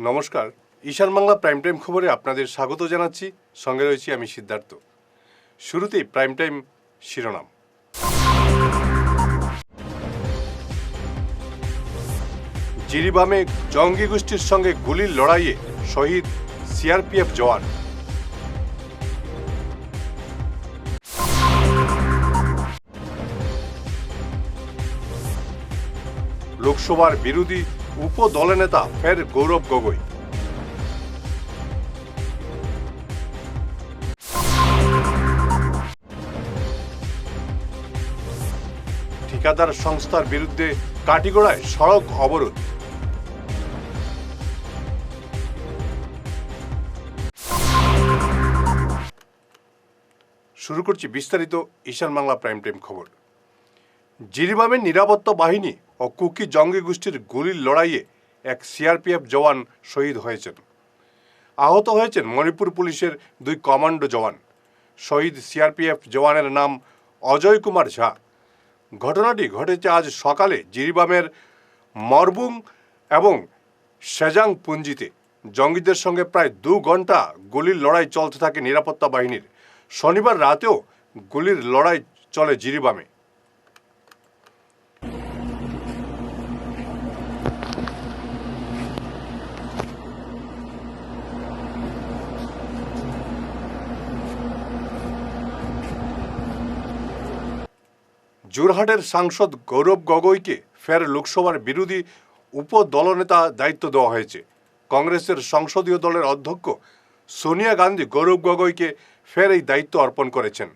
নমস্কার, ঈশান Bangla prime time খবরে আপনাদের স্বাগত জানাচ্ছি। সঙ্গে রয়েছি আমি সিদ্ধার্থ। শুরুতেই প্রাইম টাইম শিরোনাম। জিরিবামে জঙ্গি গোষ্ঠীর সঙ্গে গুলির লড়াইয়ে শহীদ সিআরপিএফ জওয়ান। লোকসভার বিরোধী উপদলনেতা ফের গৌরব গগৈ। ঠিকাদার সংস্থার বিরুদ্ধে কাটিগড়ায় সড়ক অবরোধ। শুরু করছি বিস্তারিত ঈশান বাংলা প্রাইম টাইম খবর। জিরিবামের নিরাপত্তা বাহিনী ও কুকি জঙ্গি গোষ্ঠীর গুলির লড়াইয়ে এক সিআরপিএফ জওয়ান শহীদ হয়েছেন। আহত হয়েছেন মণিপুর পুলিশের 2 কমান্ডো জওয়ান। শহীদ সিআরপিএফ জওয়ানের নাম অজয় কুমার ঝা। ঘটনাটি ঘটেছে আজ সকালে জিরিবামের মরবুং এবং সেজাং পুঞ্জিতে। জঙ্গিদের সঙ্গে প্রায় 2 ঘন্টা গুলির লড়াই চলতে থাকে নিরাপত্তা বাহিনীর। শনিবার রাতেও গুলির লড়াই চলে জিরিবামে। যোরহাটের সাংসদ গৌরব গগৈকে ফের লোকসভার বিরোধী উপদলনেতা দায়িত্ব দেওয়া হয়েছে। কংগ্রেসের সংসদীয় দলের অধ্যক্ষ সোনিয়া গান্ধী গৌরব গগৈকে ফের এই দায়িত্ব অর্পণ করেছেন।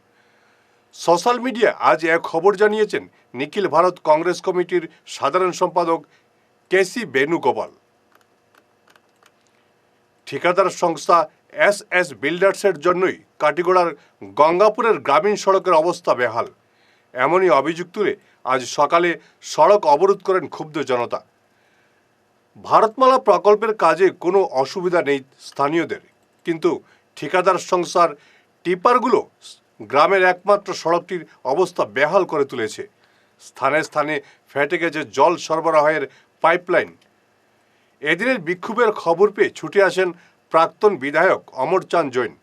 সোশ্যাল মিডিয়া আজ এক খবর জানিয়েছেন নিখিল ভারত কংগ্রেস কমিটির সাধারণ সম্পাদক কেসি বেণুগোপাল। ঠিকাদার সংস্থা এস বিল্ডার্সের জন্যই কাটিগড়ার গঙ্গাপুরের গ্রামীণ সড়কের অবস্থা বেহাল। এমনই অভিযোগ তুলে আজ সকালে সড়ক অবরোধ করেন ক্ষুব্ধ জনতা। ভারতমালা প্রকল্পের কাজে কোনো অসুবিধা নেই স্থানীয়দের, কিন্তু ঠিকাদার সংস্থার টিপারগুলো গ্রামের একমাত্র সড়কটির অবস্থা বেহাল করে তুলেছে। স্থানে স্থানে ফেটে গেছে জল সরবরাহের পাইপলাইন। এদিনের বিক্ষোভের খবর পেয়ে ছুটে আসেন প্রাক্তন বিধায়ক অমরচাঁদ জৈন।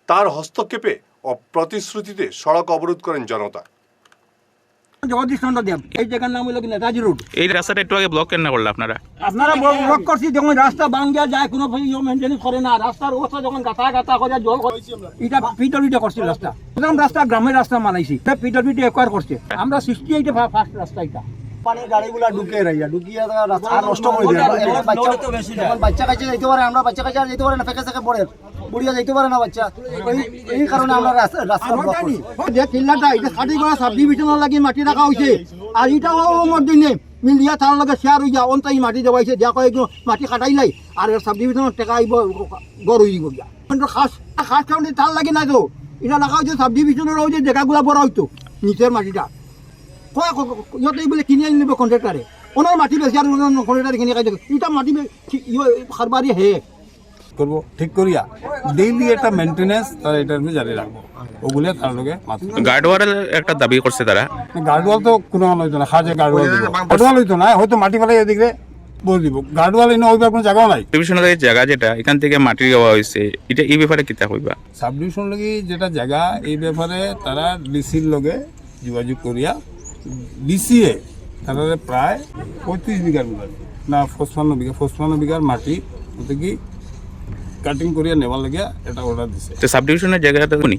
তার হস্তক্ষেপে ও প্রতিশ্রুতিতে সড়ক অবরোধ করেন জনতা। জগদীশ চন্দ্র দেব, এই জায়গার নাম হলো কিনা রাজি রোড। এই রাস্তাটা একটু আগে ব্লক কেন করলো আপনারা ব্লক করছি যখন রাস্তা ভাঙ্গা যায়, কোনো মেনটেন্স করে না। রাস্তার অবস্থা যখন গাতা করে জল এটা পিডব্লিউডি করছে রাস্তা। প্রথম রাস্তা গ্রামের রাস্তা মানাইছি, পিডব্লিউডি একোয়ার করছে। আমরা 68 ফার্স্ট রাস্তা এটা পানি গাড়িগুলা ঢুকে রাস্তা নষ্ট করে দেয়। বাচ্চা কাছে যাইতে পারে, আমরা বাচ্চা কাছে যেতে পারে না, ফেঁকে থেকে পড়ে বুড়িয়া যাইতে পারে না বাচ্চা। এই কারণে আমরা রাস্তা যে কিল্লাটা এটা খাটি করা সাব ডিভিশনের লাগি মাটি রাখা হয়েছে। আর এটাও দিনে মিলিয়া তার লগে শেয়ার হয়ে যাও অন্তাই মাটি দেওয়াইছে, যা কয়েক মাটি কাটাইলাই আর সাব ডিভিশনের টেকা আইব গড় হয়ে যাব। কিন্তু খাস কাউন্টি তার লাগে না তো, এটা রাখা হয়েছে সাব ডিভিশনের যে জায়গাগুলা বড় হইতো নিচের মাটিটা ইহঁতে বলে কিনে আনি নিব কন্ট্রাক্টারে। ওনার মাটি বেশি আর কন্ট্রাক্টারে কিনে খাই এটা মাটি খারবারি হে করবো ঠিক করিয়া ডেইলি একটা মেনটেনেন্স তারা এটার জারি রাখবো। ওগুলো তার লগে গার্ডওয়ালের একটা দাবি করছে তারা। গার্ডওয়াল তো কোনো হইতো না, খাজে গার্ডওয়াল দিব, গার্ডওয়াল হইতো না, হয়তো মাটি ফেলাই এদিকে বলে দিব। গার্ডওয়াল এনে ওইবার কোনো জায়গাও নাই। ডিভিশনের জায়গা যেটা এখান থেকে মাটি দেওয়া হয়েছে, এটা এই ব্যাপারে কিতা হইবা? সাব ডিভিশন লাগি যেটা জায়গা এই ব্যাপারে তারা ডিসির লগে যোগাযোগ করিয়া ডিসিএ তারা প্রায় 35 বিঘার না 55 বিঘার মাটি ওতে কি কাটিং করিয়া নেওয়ার লাগে এটা অর্ডার দিছে। তো সাব ডিভিশনের জায়গাটা কোনি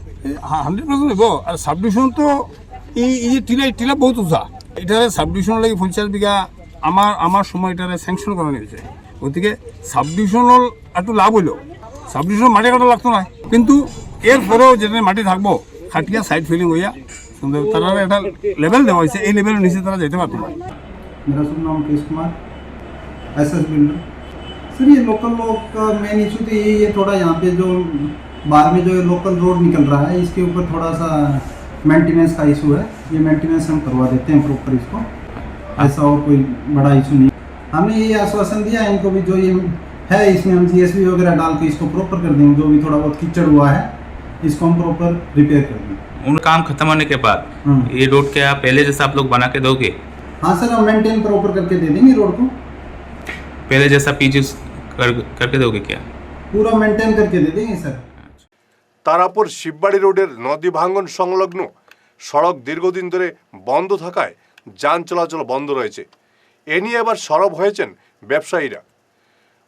100% হইব। আর সাব ডিভিশন তো এই যে টিলা বহুত উঁচা। এটা সাব ডিভিশন লাগে 50 বিঘা আমার সময় এটা স্যাংশন করানো হয়েছে। গতিকে সাব ডিভিশনাল একটু লাভ হইল। সাব ডিভিশন মাটি কাটা লাগতো না, কিন্তু এরপরেও যেটা মাটি থাকবো খাটিয়া সাইড ফিলিং হইয়া তারা একটা লেভেল দেওয়া হয়েছে, এই লেভেলের নিচে তারা যেতে পারতো না। मेरा शुभ नाम केश कुमार, एस बिल्डर। सर ये लोकल लोग का मेन इशू तो यही है, थोड़ा यहाँ पे जो बाहर में जो लोकल रोड निकल रहा है इसके ऊपर थोड़ा सा मेंटेनेंस का इशू है। ये मेंटेनेंस हम करवा देते हैं प्रॉपर इसको, ऐसा और कोई बड़ा इशू नहीं। हमने ये आश्वासन दिया है इनको भी, जो ये है इसमें हम GSB वगैरह डाल के इसको प्रॉपर कर देंगे। जो भी थोड़ा बहुत कीचड़ हुआ है इसको हम प्रॉपर रिपेयर कर देंगे। उन काम खत्म होने के बाद ये रोड क्या पहले जैसा आप लोग बना के दोगे? हाँ सर, हम मेंटेन प्रॉपर करके दे देंगे रोड को। पहले जैसा पिच करके दोगे क्या? पूरा मेंटेन करके दे देंगे सर। তারাপুর শিববাড়ি রোডের নদী ভাঙ্গন সংলগ্ন সড়ক দীর্ঘদিন ধরে বন্ধ থাকায় যান চলাচল বন্ধ রয়েছে। এ নিয়ে এবার সরব হয়েছেন ব্যবসায়ীরা।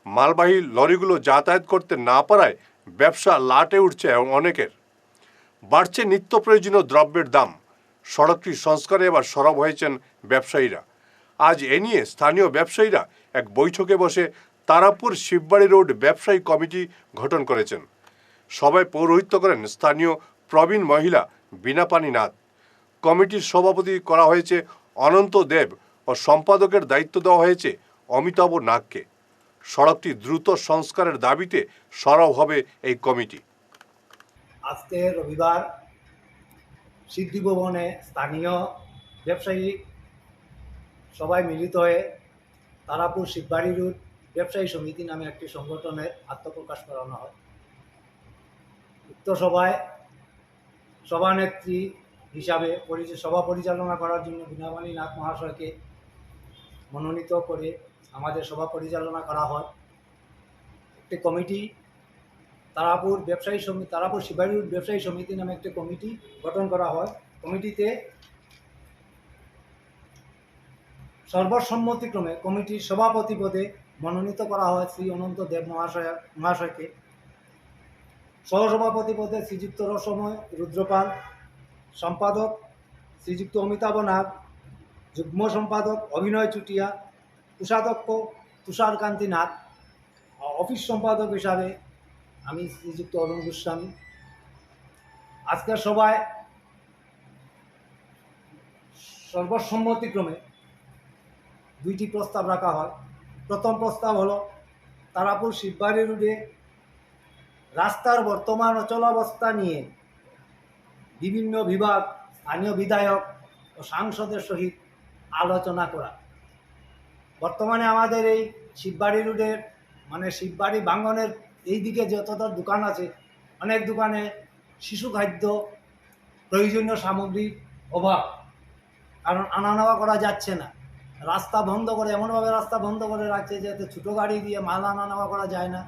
মালবাহী লরিগুলো যাতায়াত করতে না পারায় ব্যবসা লাটে উঠছে অনেকের। বাড়ছে নিত্য প্রয়োজনীয় দ্রব্যের দাম। সড়কটি সংস্কারে এবার সরব হয়েছেন ব্যবসায়ীরা। আজ এ নিয়ে স্থানীয় ব্যবসায়ীরা এক বৈঠকে বসে তারাপুর শিববাড়ি রোড ব্যবসায়ী কমিটি গঠন করেছেন। সভায় পৌরোহিত্য করেন স্থানীয় প্রবীণ মহিলা বীণাপানি নাথ। কমিটির সভাপতি করা হয়েছে অনন্ত দেব ও সম্পাদকের দায়িত্ব দেওয়া হয়েছে অমিতাভ নাগকে। সড়কটি দ্রুত সংস্কারের দাবিতে সরব হবে এই কমিটি। আজকে রবিবার সিদ্ধি ভবনে স্থানীয় ব্যবসায়ী সবাই মিলিত হয়ে তারাপুর শিববাড়ি রোড ব্যবসায়ী সমিতি নামে একটি সংগঠনের আত্মপ্রকাশ করানো হয়। উক্ত সভায় সভানেত্রী হিসাবে সভা পরিচালনা করার জন্য বীণাপানি নাথ মহাশয়কে মনোনীত করে আমাদের সভা পরিচালনা করা হয়। একটি কমিটি তারাপুর শিববাড়ি রোড ব্যবসায়ী সমিতি নামে একটি কমিটি গঠন করা হয়। কমিটিতে সর্বসম্মতিক্রমে কমিটির সভাপতি পদে মনোনীত করা হয় শ্রী অনন্ত দেব মহাশয়কে। সহসভাপতি পদে শ্রীযুক্ত রসময় রুদ্রপাল, সম্পাদক শ্রীযুক্ত অমিতাভ নাগ, যুগ্ম সম্পাদক অভিনয় চুটিয়া, কোষাধ্যক্ষ তুষারকান্তি নাথ, অফিস সম্পাদক হিসাবে আমি শ্রীযুক্ত অরুণ গোস্বামী। আজকের সভায় সর্বসম্মতিক্রমে দুইটি প্রস্তাব রাখা হয়। প্রথম প্রস্তাব হলো তারাপুর শিববাড়ি রোডে রাস্তার বর্তমান অচলাবস্থা নিয়ে বিভিন্ন বিভাগ, স্থানীয় বিধায়ক ও সাংসদের সহিত আলোচনা করা। বর্তমানে আমাদের এই শিববাড়ি রোডের শিববাড়ি ভাঙ্গনের এই দিকে যতটা দোকান আছে, অনেক দোকানে শিশু খাদ্য প্রয়োজনীয় সামগ্রীর অভাব, কারণ আনা নেওয়া করা যাচ্ছে না। রাস্তা বন্ধ করে এমনভাবে রাস্তা বন্ধ করে রাখছে যাতে ছোটো গাড়ি দিয়ে মাল আনা নেওয়া করা যায় না।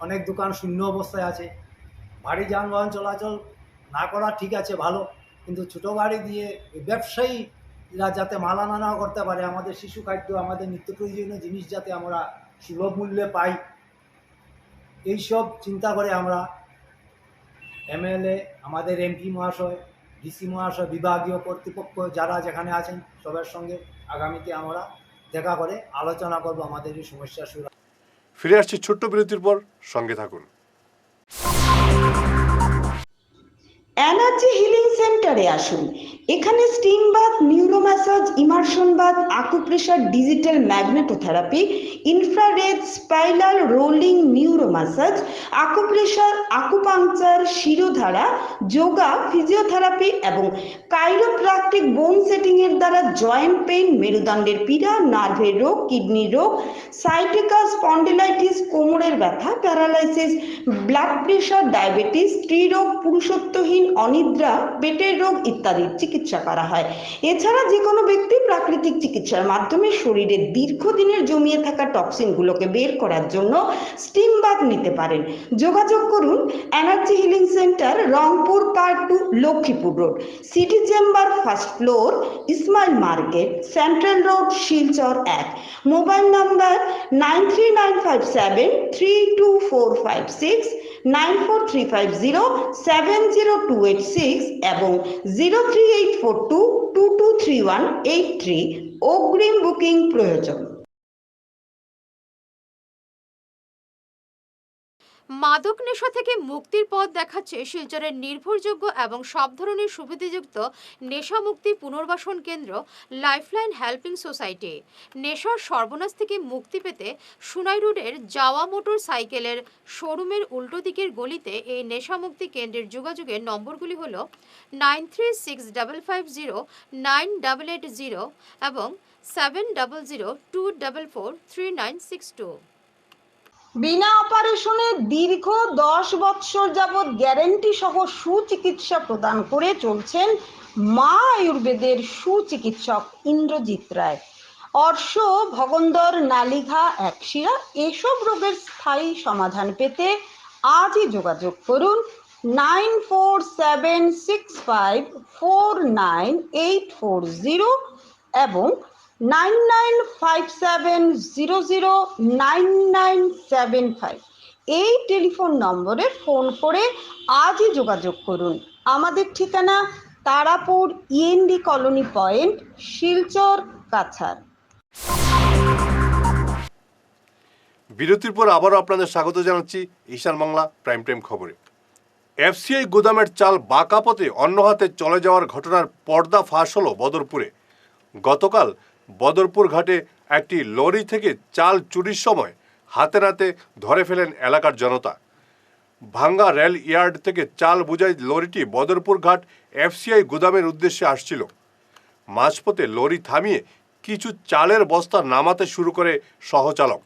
অনেক দোকান শূন্য অবস্থায় আছে। ভারী যানবাহন চলাচল না করা ঠিক আছে, ভালো, কিন্তু ছোটো গাড়ি দিয়ে ব্যবসায়ীরা যাতে মাল আনা নেওয়া করতে পারে, আমাদের শিশু খাদ্য, আমাদের নিত্য প্রয়োজনীয় জিনিস যাতে আমরা সুলভ মূল্যে পাই, এইসব চিন্তা করে আমরা এমএলএ, আমাদের এমপি মহাশয়, ডিসি মহাশয়, বিভাগীয় কর্তৃপক্ষ যারা যেখানে আছেন সবার সঙ্গে আগামীতে আমরা দেখা করে আলোচনা করব আমাদের এই সমস্যার সুরাহা। ফিরে আসছি ছোট্ট বিরতির পর, সঙ্গে থাকুন। এনার্জি হিলিং সেন্টারে আসুন। এখানে steam bath, neuro massage, immersion bath, acupressure, digital magnetotherapy, infrared, spiral, rolling, neuro massage, acupressure, acupuncture, shirodhara, yoga, physiotherapy এবং কাইরোপ্র্যাকটিক বোন সেটিং এর দ্বারা জয়েন্ট পেইন, মেরুদণ্ডের পীড়া, নার্ভের রোগ, কিডনির রোগ, সাইটিকা, স্পন্ডিলাইটিস, কোমরের ব্যথা, প্যারালাইসিস, ব্লাড প্রেশার, ডায়াবেটিস, স্ত্রীরোগ, পুরুষত্বহীন, অনিদ্রা, পেটের রোগ ইত্যাদির চিকিৎসা করা হয়। এছাড়া যে কোনো ব্যক্তি প্রাকৃতিক চিকিৎসার মাধ্যমে শরীরে দীর্ঘদিনের জমিয়ে থাকা টক্সিনগুলোকে বের করার জন্য স্টিম বাথ নিতে পারেন। যোগাযোগ করুন energy healing centre, Rangpur part 2, Lakshmipur road, city chamber, first floor, Ismail market, central road, Silchar 1। Mobile number 9395732456, 9435070286 এবং 03842223183। অগ্রিম বুকিং প্রয়োজন। মাদক নেশা থেকে মুক্তির পথ দেখাচ্ছে শিলচরের নির্ভরযোগ্য এবং সব ধরনের সুবিধাযুক্ত নেশা মুক্তি পুনর্বাসন কেন্দ্র লাইফলাইন হেল্পিং সোসাইটি। নেশার সর্বনাশ থেকে মুক্তি পেতে সুনাই রোডের যাওয়া মোটর সাইকেলের শোরুমের উল্টো দিকের গলিতে এই নেশা মুক্তি কেন্দ্রের যোগাযোগের নম্বরগুলি হল 9365509880 এবং 7002443962। বিনা অপারেশনে দীর্ঘ 10 বৎসর যাবৎ গ্যারেন্টি সহ সুচিকিৎসা প্রদান করে চলছেন মা আয়ুর্বেদের সুচিকিৎসক ইন্দ্রজিৎ রায়। অর্শ, ভগন্দর, নালিঘা, একশিরা এসব রোগের স্থায়ী সমাধান পেতে আজই যোগাযোগ করুন 9476549840 এবং 9957009975 এই টেলিফোন নম্বরে ফোন করে আজই যোগাযোগ করুন। আমাদের ঠিকানা Tarapur END colony point, Silchar, Cachar. বিরতির পর আবারও আপনাদের স্বাগত জানাচ্ছি ঈশান বাংলা প্রাইম টাইম খবরে। এফসিআই গুদামের চাল বাঁকা পথে অন্য হাতে চলে যাওয়ার ঘটনার পর্দা ফাঁস হলো বদরপুরে। গতকাল বদরপুর ঘাটে একটি লরি থেকে চাল চুরির সময় হাতে নাতে ধরে ফেলেন এলাকার জনতা। ভাঙ্গা রেল ইয়ার্ড থেকে চাল বোঝাই লরিটি বদরপুর ঘাট এফসিআই গুদামের উদ্দেশ্যে আসছিল। মাঝপথে লরি থামিয়ে কিছু চালের বস্তা নামাতে শুরু করে সহচালক।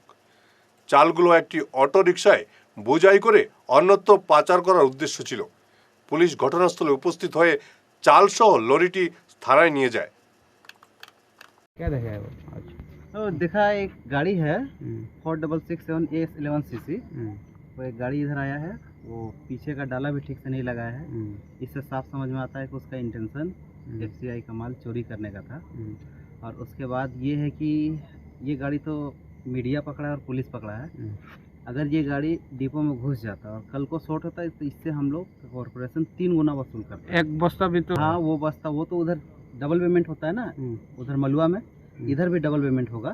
চালগুলো একটি অটো রিকশায় বোঝাই করে অন্যত্র পাচার করার উদ্দেশ্য ছিল। পুলিশ ঘটনাস্থলে উপস্থিত হয়ে চালসহ লরিটি থানায় নিয়ে যায়। तो देखा एक गाड़ी है 4667AS11CC। वो एक गाड़ी इधर आया है, वो पीछे का डाला भी ठीक से नहीं लगाया है। इससे साफ समझ में आता है कि उसका इंटेंशन एफसीआई का माल चोरी करने का था। और उसके बाद ये है कि ये गाड़ी तो मीडिया पकड़ा है और पुलिस पकड़ा है। अगर ये गाड़ी डिपो में घुस जाता और कल को शॉर्ट होता है तो इससे हम लोग कॉर्पोरेशन 3 गुना वसूल करता है। एक बस्ता भी तो हाँ, वो बस्ता वो तो उधर डबल पेमेंट होता है ना, उधर मलुआ में, इधर भी डबल पेमेंट होगा।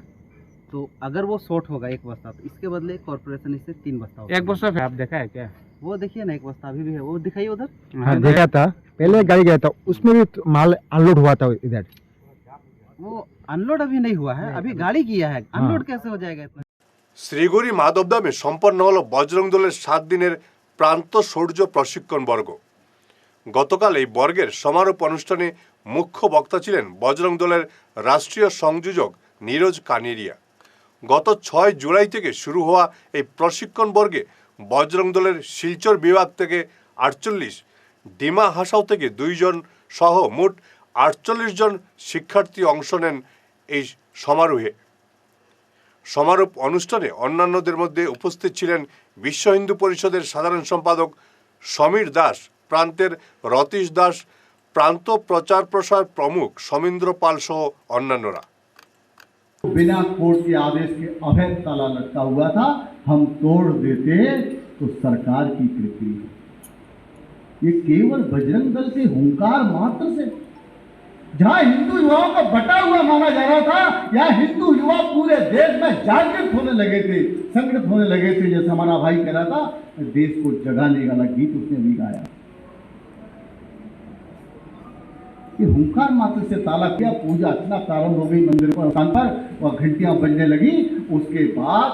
तो अगर वो शॉर्ट होगा एक बस्ता तो इसके बदले कॉर्पोरेशन इससे 3 बस्ता होगा। एक बस्ता आप देखा है क्या? वो देखिए ना, एक बस्ता अभी भी है, वो दिखाइए उधर। हाँ, देखा था, पहले गाड़ी गया था उसमें भी माल अनलोड हुआ था इधर। वो अनलोड अभी नहीं हुआ है, अभी गाड़ी किया है, अनलोड कैसे हो जाएगा इतना? শ্রীগড়ি মাধবধামে সম্পন্ন হল বজরং দলের 7 দিনের প্রান্ত শৌর্য প্রশিক্ষণ বর্গ। গতকাল এই বর্গের সমারোহ অনুষ্ঠানে মুখ্য বক্তা ছিলেন বজরং দলের রাষ্ট্রীয় সংযোজক নীরজ কানেরিয়া। গত 6 জুলাই থেকে শুরু হওয়া এই প্রশিক্ষণ বর্গে বজরং দলের শিলচর বিভাগ থেকে 48, ডিমা হাসাও থেকে 2 জন সহ মোট 48 জন শিক্ষার্থী অংশ নেন এই সমারোহে। সমারোহ অনুষ্ঠানে অন্যান্যদের মধ্যে উপস্থিত ছিলেন বিশ্ব হিন্দু পরিষদের সাধারণ সম্পাদক সমীর দাস, প্রান্তের রতীশ দাস, প্রান্ত প্রচার প্রসার প্রমুখ সমীন্দ্র পাল সহ অন্যান্যরা। बिना कोर्ट के आदेश के अवैध ताला लटका हुआ था, हम तोड़ देते तो सरकार की कृति। ये केवल बजरंग दल के हुंकार मात्र से, जहां हिंदू युवाओं का बटा हुआ माना जा रहा था, या हिंदू युवा पूरे देश में जागृत होने लगे थे, संगठित होने लगे थे। जैसे हमारा भाई कह रहा था, देश को जगाने वाला गीत उसने भी गाया। ये हुंकार मात्र से ताला किया, पूजा अर्चना प्रारंभ हो गई मंदिर पर स्थान पर और घंटियां बजने लगी। उसके बाद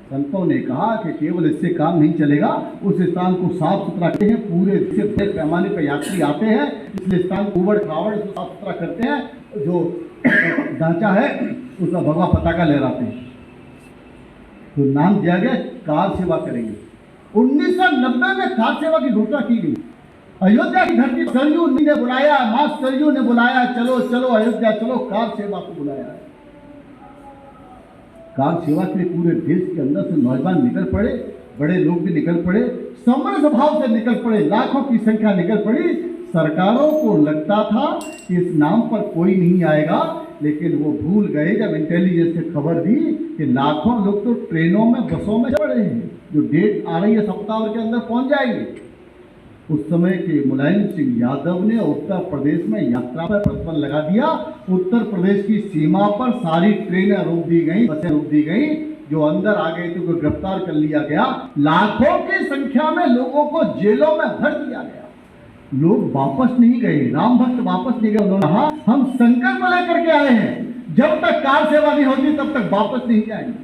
संतों ने कहा कि केवल इससे काम नहीं चलेगा, उस स्थान को साफ सुथरा करते हैं। पूरे से बड़े पैमाने पर यात्री आते हैं, इसलिए स्थान को उबड़ खाबड़ साफ सुथरा करते हैं। जो ढांचा है उसका भगवा पताका लहराते हैं। तो नाम दिया गया कार सेवा करेंगे। 1990 में कार सेवा की घोषणा की गई। अयोध्या की धरती सरयू ने बुलाया, मां सरयू ने बुलाया, चलो चलो अयोध्या चलो, कार सेवा को बुलाया। कार सेवा के लिए पूरे देश के अंदर से नौजवान निकल पड़े, बड़े लोग भी निकल पड़े, समरस भाव से निकल पड़े, लाखों की संख्या निकल पड़ी। सरकारों को लगता था कि इस नाम पर कोई नहीं आएगा, लेकिन वो भूल गए जब इंटेलिजेंस ने खबर दी कि लाखों लोग तो ट्रेनों में, बसों में चढ़ रहे हैं, जो डेट आ रही है सप्ताह के अंदर पहुंच जाएंगे। उस समय के मुलायम सिंह यादव ने उत्तर प्रदेश में यात्रा पर प्रतिबंध लगा दिया। उत्तर प्रदेश की सीमा पर सारी ट्रेनें रोक दी गई, बसें रोक दी गई। जो अंदर आ गए थे उनको गिरफ्तार कर लिया गया। लाखों की संख्या में लोगों को जेलों में भर दिया गया। लोग वापस नहीं गए, राम भक्त वापस नहीं गए। उन्होंने कहा हम संकल्प लेकर के आए हैं, जब तक कार सेवा नहीं होती तब तक वापस नहीं जाएंगे।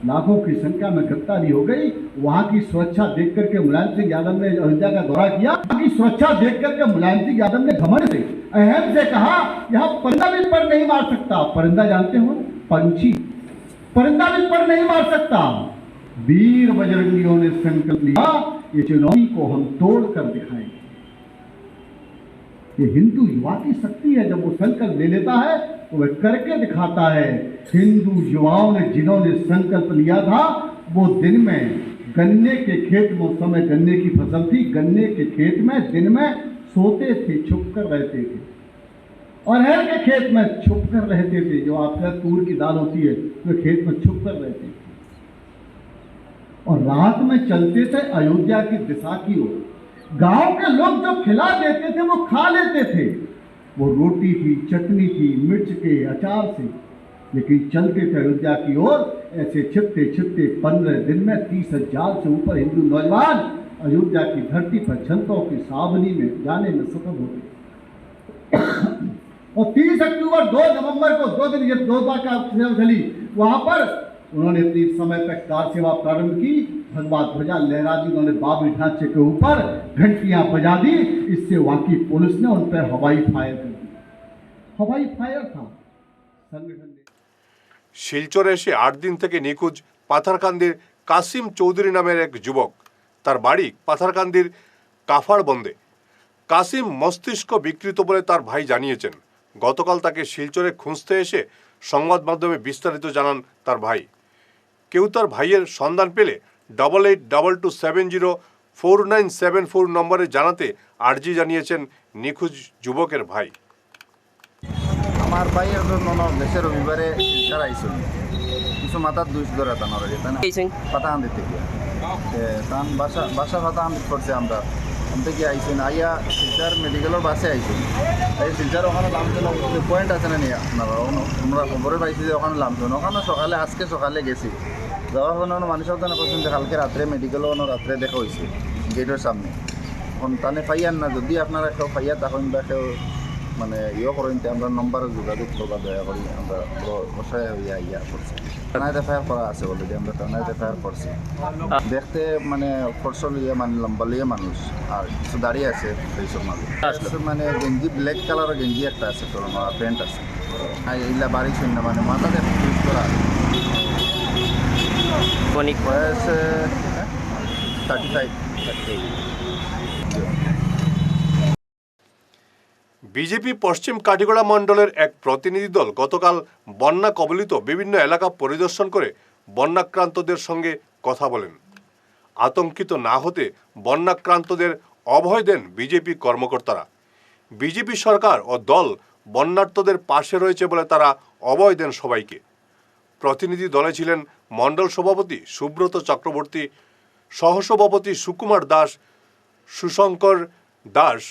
लाखों की संख्या में गिरफ्तारी हो गई। वहां की सुरक्षा देख करके मुलायम सिंह यादव ने अयोध्या का दौरा किया। वहां की सुरक्षा देख करके मुलायम सिंह यादव ने घमंड से, अहम से कहा यहाँ परिंदा भी पर नहीं मार सकता। परिंदा जानते हो, पंछी, परिंदा भी पर नहीं मार सकता। वीर बजरंगियों ने संकल्प लिया, ये चुनौती को हम तोड़ कर दिखाएंगे। ये हिंदू युवा की शक्ति है, जब वो संकल्प ले लेता है तो वह करके दिखाता है। हिंदू युवाओं ने जिन्होंने संकल्प लिया था, वो दिन में गन्ने के खेत में, उस समय गन्ने की फसल थी, गन्ने के खेत में दिन में सोते थे, छुप कर रहते थे, अरहर के खेत में छुप कर रहते थे। जो आपका तूर की दाल होती है वो खेत में छुप कर रहते थे, और रात में चलते थे अयोध्या की दिशा की ओर। गांव के लोग जो खिला देते थे वो खा लेते थे, वो रोटी थी, चटनी थी, मिर्च के अचार से, लेकिन चलते थे अयोध्या की ओर। ऐसे छिपते छिपते 15 दिन में 30,000 से ऊपर हिंदू नौजवान अयोध्या की धरती पर जनताओं की सावनी में जाने में सफल होते। और 30 अक्टूबर 2 नवंबर को 2 दिन ये 2 बार का सेवा चली, वहां पर उन्होंने अपनी समय पर कार सेवा प्रारंभ की, भगवा ध्वजा लहरा दी उन्होंने बाबरी ढांचे के ऊपर, घंटियां बजा दी। इससे वहां की पुलिस ने उन पर हवाई फायर कर दी। हवाई फायर था संगठन। শিলচরে এসে 8 দিন থেকে নিখোঁজ পাথারকান্দির কাসিম চৌধুরী নামের এক যুবক। তার বাড়ি পাথারকান্দির কাফাড়বন্দে। কাসিম মস্তিষ্ক বিকৃত বলে তার ভাই জানিয়েছেন। গতকাল তাকে শিলচরে খুঁজতে এসে সংবাদ মাধ্যমে বিস্তারিত জানান তার ভাই। কেউ তার ভাইয়ের সন্ধান পেলে 8822704974 নম্বরে জানাতে আর্জি জানিয়েছেন নিখোঁজ যুবকের ভাই। আমার ভাইয়ের জন্য দেশের রবিবারে শিলচর আইসুন, কিছু মাথার দুষ ধরে তাই পাতাহান্দি থেকে তান বাসা পাতাহান্দি করছে। আমরা থেকে আইসুন, আইয়া শিলচর মেডিকেলের বাসে আইসুন। এই শিলচর ওখানে নামছেন পয়েন্ট আছে না নিয়ে আপনারা, আমরা খবরে পাইছি যে ওখানে নামছেন। ওখানে সকালে আজকে সকালে গেছি, যাওয়ার কোনো মানুষের তো করছেন যে কালকে রাত্রে মেডিকেলও রাত্রে দেখা হয়েছে গেটের সামনে। এখন তানে পাইয়ান না, যদি আপনারা কেউ পাইয়া তখন বা কেউ মানে করেন আমরা নম্বরে যোগাযোগ করবা দয়া করি। আমরা বসায় ইয়া করছি, থানায় এফআইআর করা আছে অলরেডি, আমরা থানায় এফআইআর করছি। দেখতে মানে ফর্সল মানে লম্বা লিয়ে মানুষ, আর কিছু দাঁড়িয়ে আছে এইসব মানুষ, মানে গেঞ্জি ব্ল্যাক কালারের গেঞ্জি একটা আছে, প্যান্ট আছে, আর এইলা বাড়ি শূন্য মানে মাথাতে ইউজ করা। বয়স 35। বিজেপি পশ্চিম কাটিগড়া মণ্ডলের এক প্রতিনিধি দল গতকাল বন্যা কবলিত বিভিন্ন এলাকা পরিদর্শন করে বন্যাক্রান্তদের সঙ্গে কথা বলেন। আতঙ্কিত না হতে বন্যাক্রান্তদের অভয় দেন বিজেপি কর্মকর্তারা। বিজেপি সরকার ও দল বন্যার্তদের পাশে রয়েছে বলে তারা অভয় দেন সবাইকে। প্রতিনিধি দলে ছিলেন মণ্ডল সভাপতি সুব্রত চক্রবর্তী, সহসভাপতি সুকুমার দাস, সুশঙ্কর দাস,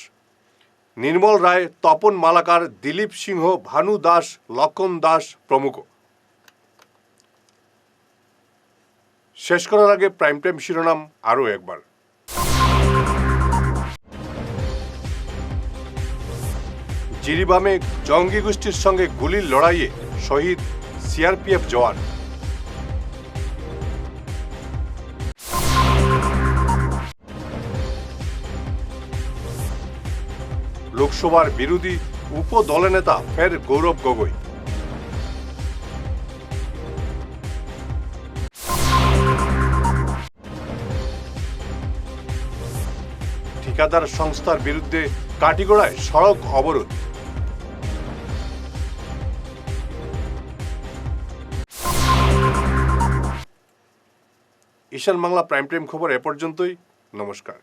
নির্মল রায়, তপন মালাকার, দিলীপ সিংহ, ভানু দাস, লক্ষণ দাস প্রমুখ। শেষ করার আগে প্রাইম টাইম শিরোনাম আরও একবার। জিরিবামে জঙ্গি গোষ্ঠীর সঙ্গে গুলির লড়াইয়ে শহীদ সিআরপিএফ জওয়ান। লোকসভার বিরোধী উপদলনেতা ফের গৌরব গগৈ। ঠিকাদার সংস্থার বিরুদ্ধে কাটিগড়ায় সড়ক অবরোধ। ঈশান বাংলা প্রাইম টাইম খবর এ পর্যন্তই। নমস্কার।